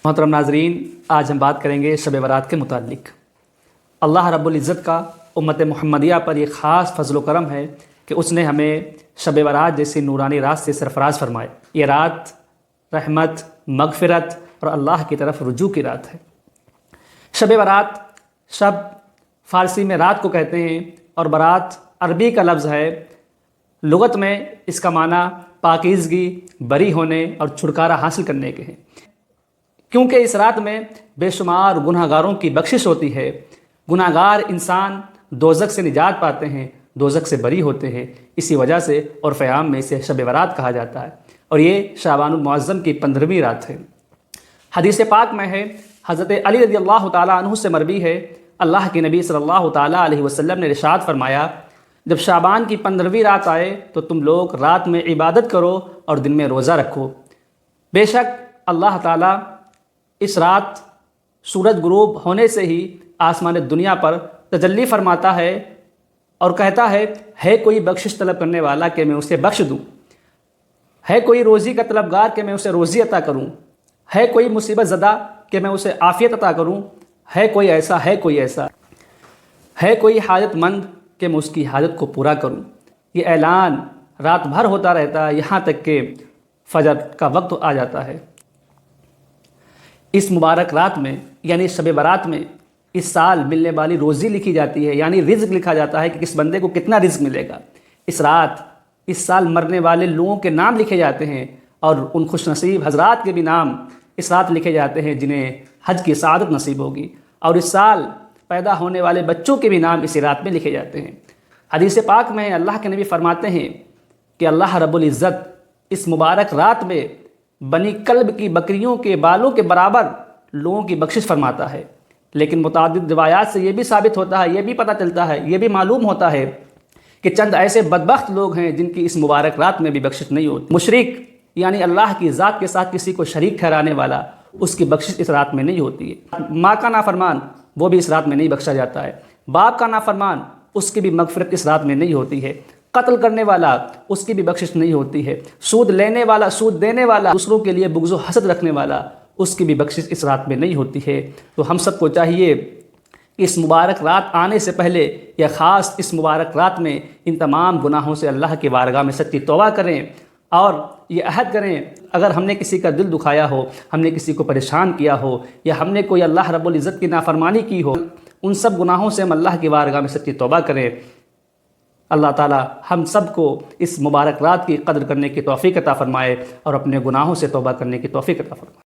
محترم ناظرین، آج ہم بات کریں گے شب برات کے متعلق۔ اللہ رب العزت کا امت محمدیہ پر یہ خاص فضل و کرم ہے کہ اس نے ہمیں شب برات جیسی نورانی رات سے سرفراز فرمائے۔ یہ رات رحمت، مغفرت اور اللہ کی طرف رجوع کی رات ہے۔ شب برات، شب فارسی میں رات کو کہتے ہیں اور برات عربی کا لفظ ہے۔ لغت میں اس کا معنی پاکیزگی، بری ہونے اور چھٹکارا حاصل کرنے کے ہیں، کیونکہ اس رات میں بے شمار گناہ گاروں کی بخشش ہوتی ہے۔ گناہ گار انسان دوزخ سے نجات پاتے ہیں، دوزخ سے بری ہوتے ہیں۔ اسی وجہ سے عرف عام میں اسے شب برات کہا جاتا ہے، اور یہ شعبان المعظم کی 15ویں رات ہے۔ حدیث پاک میں ہے، حضرت علی رضی اللہ تعالیٰ عنہ سے مروی ہے، اللہ کے نبی صلی اللہ تعالیٰ علیہ وسلم نے ارشاد فرمایا، جب شعبان کی 15ویں رات آئے تو تم لوگ رات میں عبادت کرو اور دن میں روزہ رکھو۔ بے شک اللہ تعالیٰ اس رات سورج غروب ہونے سے ہی آسمان دنیا پر تجلی فرماتا ہے اور کہتا ہے کوئی بخشش طلب کرنے والا کہ میں اسے بخش دوں، ہے کوئی روزی کا طلبگار کہ میں اسے روزی عطا کروں، ہے کوئی مصیبت زدہ کہ میں اسے عافیت عطا کروں، ہے کوئی ایسا ہے کوئی حاجت مند کہ میں اس کی حاجت کو پورا کروں۔ یہ اعلان رات بھر ہوتا رہتا ہے، یہاں تک کہ فجر کا وقت آ جاتا ہے۔ اس مبارک رات میں یعنی شب برات میں اس سال ملنے والی روزی لکھی جاتی ہے، یعنی رزق لکھا جاتا ہے کہ کس بندے کو کتنا رزق ملے گا۔ اس رات اس سال مرنے والے لوگوں کے نام لکھے جاتے ہیں، اور ان خوش نصیب حضرات کے بھی نام اس رات لکھے جاتے ہیں جنہیں حج کی سعادت نصیب ہوگی، اور اس سال پیدا ہونے والے بچوں کے بھی نام اسی رات میں لکھے جاتے ہیں۔ حدیث پاک میں اللہ کے نبی فرماتے ہیں کہ اللہ رب العزت اس مبارک رات میں بنی کلب کی بکریوں کے بالوں کے برابر لوگوں کی بخشش فرماتا ہے۔ لیکن متعدد روایات سے یہ بھی ثابت ہوتا ہے، یہ بھی پتہ چلتا ہے، یہ بھی معلوم ہوتا ہے کہ چند ایسے بدبخت لوگ ہیں جن کی اس مبارک رات میں بھی بخشش نہیں ہوتی۔ مشرک یعنی اللہ کی ذات کے ساتھ کسی کو شریک ٹھہرانے والا، اس کی بخشش اس رات میں نہیں ہوتی ہے۔ ماں کا نافرمان، وہ بھی اس رات میں نہیں بخشا جاتا ہے۔ باپ کا نافرمان، اس کی بھی مغفرت اس رات میں نہیں ہوتی ہے۔ قتل کرنے والا، اس کی بھی بخشش نہیں ہوتی ہے۔ سود لینے والا، سود دینے والا، دوسروں کے لیے بغض و حسد رکھنے والا، اس کی بھی بخشش اس رات میں نہیں ہوتی ہے۔ تو ہم سب کو چاہیے کہ اس مبارک رات آنے سے پہلے یا خاص اس مبارک رات میں ان تمام گناہوں سے اللہ کی بارگاہ میں سچی توبہ کریں، اور یہ عہد کریں اگر ہم نے کسی کا دل دکھایا ہو، ہم نے کسی کو پریشان کیا ہو، یا ہم نے کوئی اللہ رب العزت کی نافرمانی کی ہو، ان سب گناہوں سے ہم اللہ کی بارگاہ میں سچی توبہ کریں۔ اللہ تعالی ہم سب کو اس مبارک رات کی قدر کرنے کی توفیق عطا فرمائے اور اپنے گناہوں سے توبہ کرنے کی توفیق عطا فرمائے۔